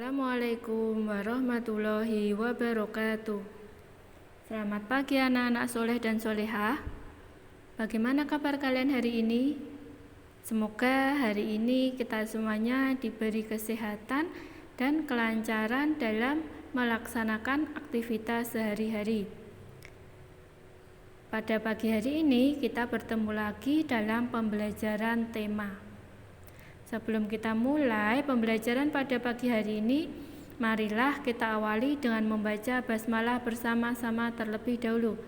Assalamualaikum warahmatullahi wabarakatuh. Selamat pagi anak-anak soleh dan solehah. Bagaimana kabar kalian hari ini? Semoga hari ini kita semuanya diberi kesehatan dan kelancaran dalam melaksanakan aktivitas sehari-hari. Pada pagi hari ini kita bertemu lagi dalam pembelajaran tema. Sebelum kita mulai pembelajaran pada pagi hari ini, marilah kita awali dengan membaca basmalah bersama-sama terlebih dahulu.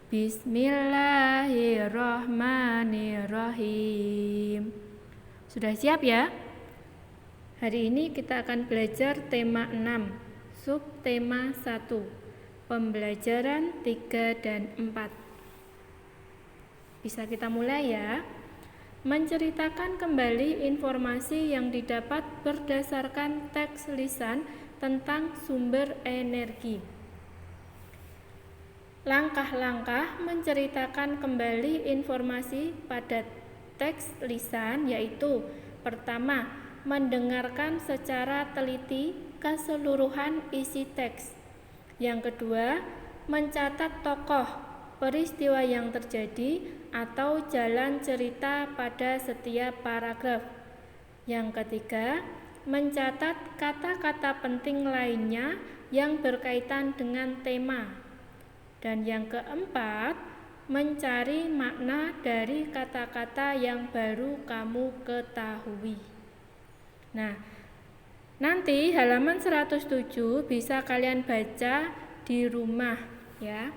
Bismillahirrahmanirrahim. Sudah siap ya? Hari ini kita akan belajar tema 6, subtema 1, pembelajaran 3 dan 4. Bisa kita mulai ya? Menceritakan kembali informasi yang didapat berdasarkan teks lisan tentang sumber energi. Langkah-langkah menceritakan kembali informasi pada teks lisan yaitu: pertama, mendengarkan secara teliti keseluruhan isi teks. Yang kedua, mencatat tokoh, peristiwa yang terjadi atau jalan cerita pada setiap paragraf. Yang ketiga, mencatat kata-kata penting lainnya yang berkaitan dengan tema. Dan yang keempat, mencari makna dari kata-kata yang baru kamu ketahui. Nah, nanti halaman 107 bisa kalian baca di rumah ya.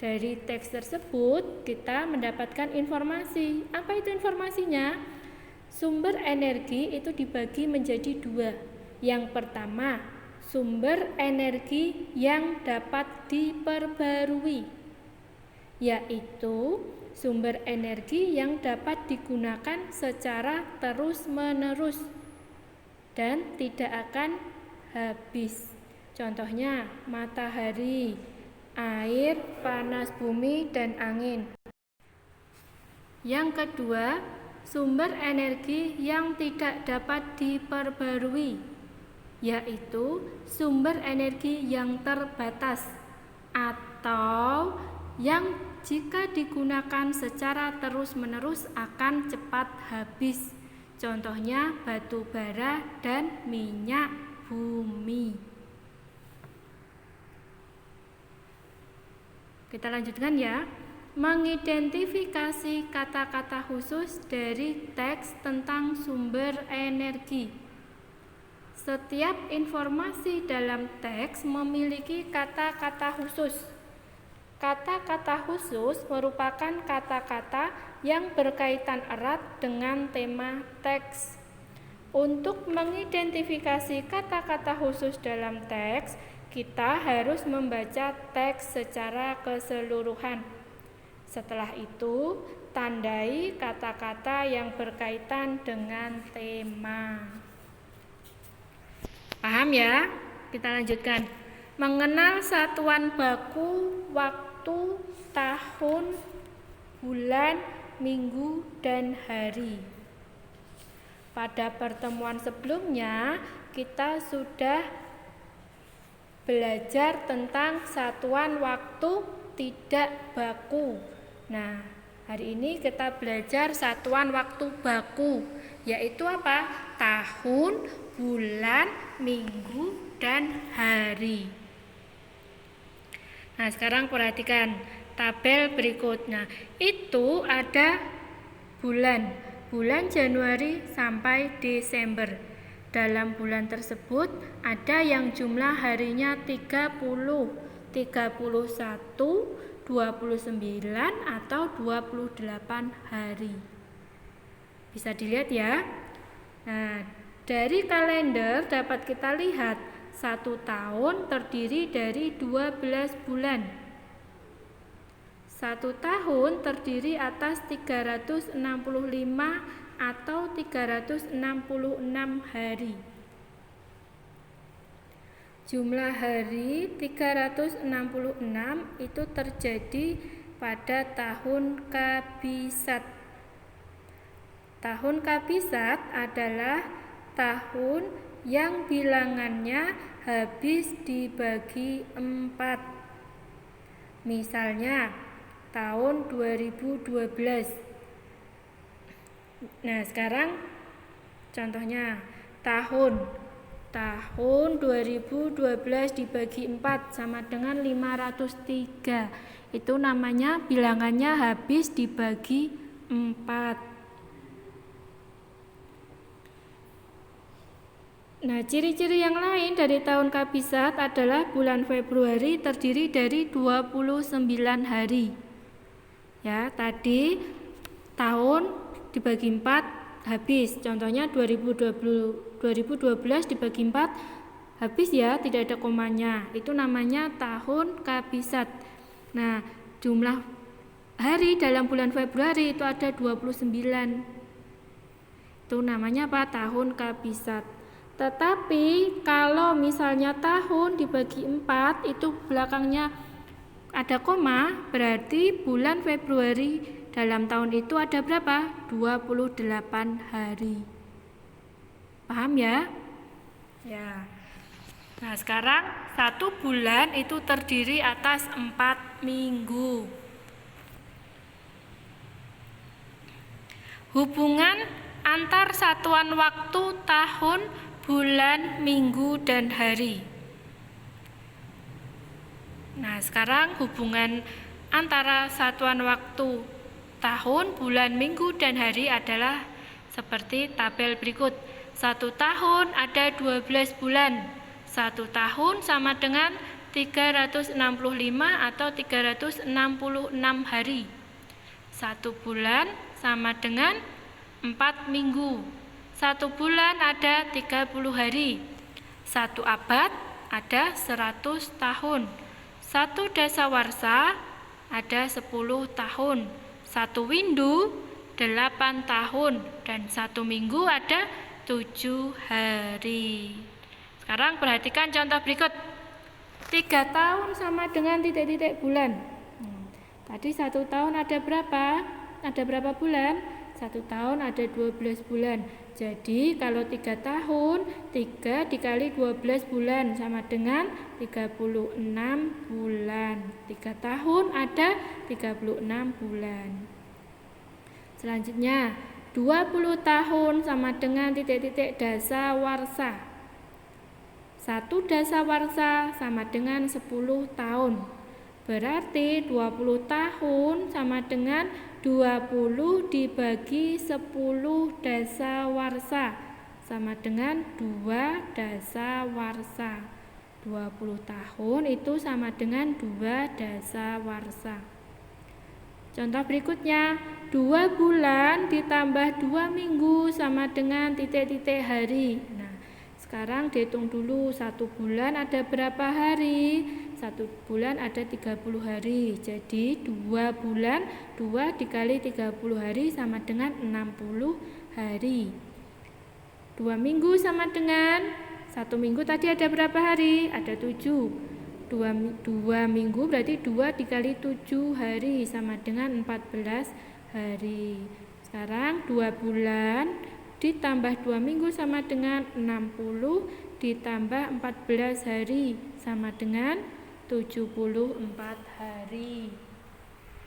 Dari teks tersebut kita mendapatkan informasi. Apa itu informasinya? Sumber energi itu dibagi menjadi dua. Yang pertama, sumber energi yang dapat diperbarui, yaitu sumber energi yang dapat digunakan secara terus-menerus dan tidak akan habis. Contohnya matahari, air, panas bumi, dan angin. Yang kedua, sumber energi yang tidak dapat diperbarui, yaitu sumber energi yang terbatas atau yang jika digunakan secara terus-menerus akan cepat habis. Contohnya batu bara dan minyak bumi. Kita lanjutkan ya. Mengidentifikasi kata-kata khusus dari teks tentang sumber energi. Setiap informasi dalam teks memiliki kata-kata khusus. Kata-kata khusus merupakan kata-kata yang berkaitan erat dengan tema teks. Untuk mengidentifikasi kata-kata khusus dalam teks, kita harus membaca teks secara keseluruhan. Setelah itu, tandai kata-kata yang berkaitan dengan tema. Paham ya? Kita lanjutkan. Mengenal satuan baku, waktu, tahun, bulan, minggu, dan hari. Pada pertemuan sebelumnya, kita sudah belajar tentang satuan waktu tidak baku. Nah, hari ini kita belajar satuan waktu baku, yaitu apa? Tahun, bulan, minggu, dan hari. Nah, sekarang perhatikan tabel berikutnya. Itu ada bulan Januari sampai Desember. Dalam bulan tersebut ada yang jumlah harinya 30, 31, 29 atau 28 hari. Bisa dilihat ya. Nah, dari kalender dapat kita lihat 1 tahun terdiri dari 12 bulan. 1 tahun terdiri atas 365 atau 366 hari. Jumlah hari 366 itu terjadi pada tahun Kabisat. Tahun Kabisat adalah tahun yang bilangannya habis dibagi 4. Misalnya tahun 2012. Nah, sekarang contohnya tahun 2012 dibagi 4 sama dengan 503. Itu namanya bilangannya habis dibagi 4. Nah, ciri-ciri yang lain dari tahun kabisat adalah bulan Februari terdiri dari 29 hari. Ya, tadi tahun dibagi 4 habis. Contohnya 2012 dibagi 4 habis ya, tidak ada komanya. Itu namanya tahun kabisat. Nah, jumlah hari dalam bulan Februari itu ada 29. Itu namanya apa? Tahun kabisat. Tetapi kalau misalnya tahun dibagi 4 itu belakangnya ada koma, berarti bulan Februari dalam tahun itu ada berapa? 28 hari. Paham ya? Ya. Nah, sekarang satu bulan itu terdiri atas 4 minggu. Hubungan antar satuan waktu tahun, bulan, minggu, dan hari. Nah, sekarang hubungan antara satuan waktu tahun, bulan, minggu, dan hari adalah seperti tabel berikut. 1 tahun ada 12 bulan. 1 tahun sama dengan 365 atau 366 hari. 1 bulan sama dengan 4 minggu. 1 bulan ada 30 hari. 1 abad ada 100 tahun. 1 dasawarsa ada 10 tahun. 1 windu 8 tahun. Dan 1 minggu ada 7 hari. Sekarang perhatikan contoh berikut. 3 tahun sama dengan titik-titik bulan. Tadi 1 tahun ada berapa? Ada berapa bulan? 1 tahun ada 12 bulan. Jadi kalau 3 tahun, 3 dikali 12 bulan sama dengan 36 bulan. 3 tahun ada 36 bulan. Selanjutnya 20 tahun sama dengan titik-titik dasawarsa. 1 dasawarsa sama dengan 10 tahun. Berarti 20 tahun sama dengan 20 dibagi 10 dasawarsa sama dengan 2 dasawarsa. 20 tahun itu sama dengan 2 dasawarsa. Contoh berikutnya, 2 bulan ditambah 2 minggu sama dengan titik-titik hari. Nah, sekarang dihitung dulu 1 bulan ada berapa hari? 1 bulan ada 30 hari. Jadi 2 bulan 2 dikali 30 hari sama dengan 60 hari. 2 minggu sama dengan 1 minggu tadi ada berapa hari? Ada 7. 2 minggu berarti 2 dikali 7 hari sama dengan 14 hari. Sekarang 2 bulan ditambah 2 minggu sama dengan 60 ditambah 14 hari sama dengan 74 hari.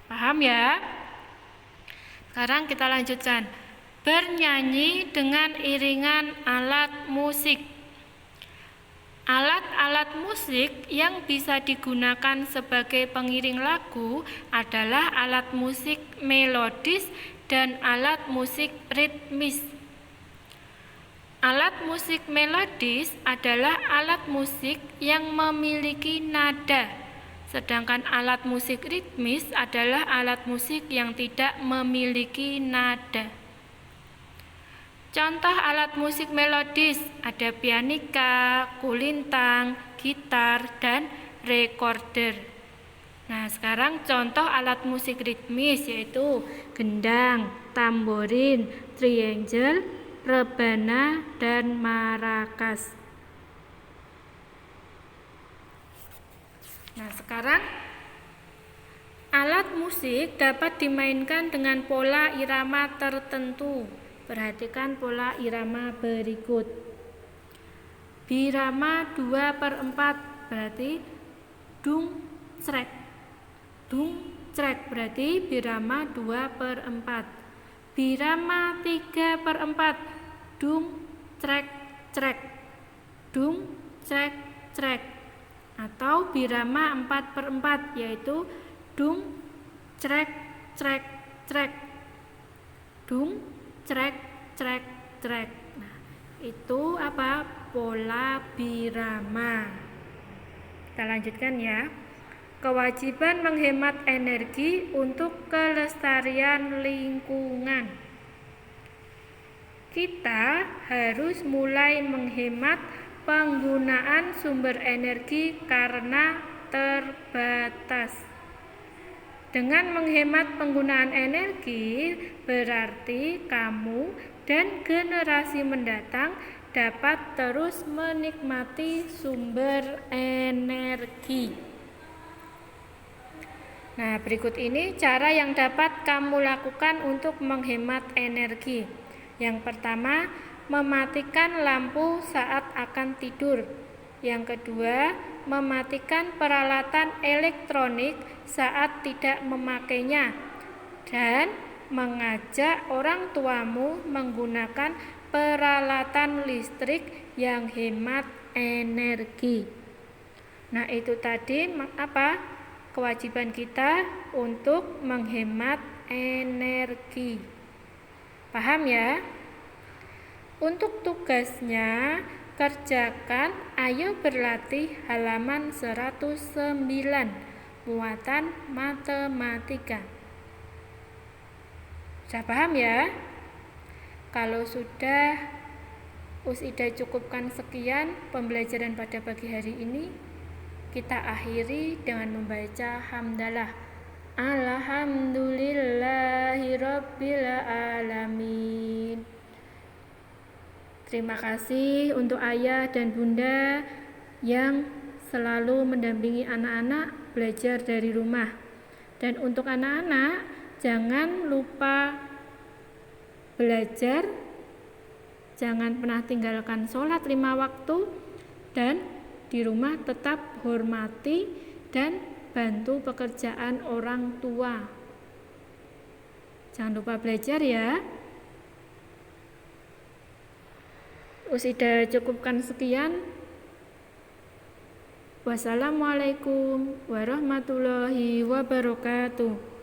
Paham ya? Sekarang kita lanjutkan. Bernyanyi dengan iringan alat musik. Alat-alat musik yang bisa digunakan sebagai pengiring lagu adalah alat musik melodis dan alat musik ritmis. Alat musik melodis adalah alat musik yang memiliki nada, sedangkan alat musik ritmis adalah alat musik yang tidak memiliki nada. Contoh alat musik melodis ada pianika, kulintang, gitar, dan recorder. Nah, sekarang contoh alat musik ritmis yaitu gendang, tamborin, triangle, rebana, dan marakas. Nah, sekarang alat musik dapat dimainkan dengan pola irama tertentu. Perhatikan pola irama berikut. Birama 2/4 berarti dung crek. Dung crek berarti birama 2/4. Birama 3/4 dung crek crek. Dung crek crek. Atau birama 4/4 yaitu dung crek crek crek. Dung crek crek crek. Nah, itu apa? Pola birama. Kita lanjutkan ya. Kewajiban menghemat energi untuk kelestarian lingkungan. Kita harus mulai menghemat penggunaan sumber energi karena terbatas. Dengan menghemat penggunaan energi, berarti kamu dan generasi mendatang dapat terus menikmati sumber energi. Nah, berikut ini cara yang dapat kamu lakukan untuk menghemat energi. Yang pertama, mematikan lampu saat akan tidur. Yang kedua, mematikan peralatan elektronik saat tidak memakainya. Dan mengajak orang tuamu menggunakan peralatan listrik yang hemat energi. Nah, itu tadi apa? Kewajiban kita untuk menghemat energi. Paham ya? Untuk tugasnya, kerjakan Ayo Berlatih halaman 109, muatan matematika. Sudah paham ya? Kalau sudah, Usida cukupkan sekian pembelajaran pada pagi hari ini. Kita akhiri dengan membaca hamdalah. Alhamdulillahirabbil alamin. Terima kasih untuk ayah dan bunda yang selalu mendampingi anak-anak belajar dari rumah. Dan untuk anak-anak, jangan lupa belajar, jangan pernah tinggalkan sholat 5 waktu, dan di rumah tetap hormati dan bantu pekerjaan orang tua. Jangan lupa belajar ya. Usida cukupkan sekian. Wassalamualaikum warahmatullahi wabarakatuh.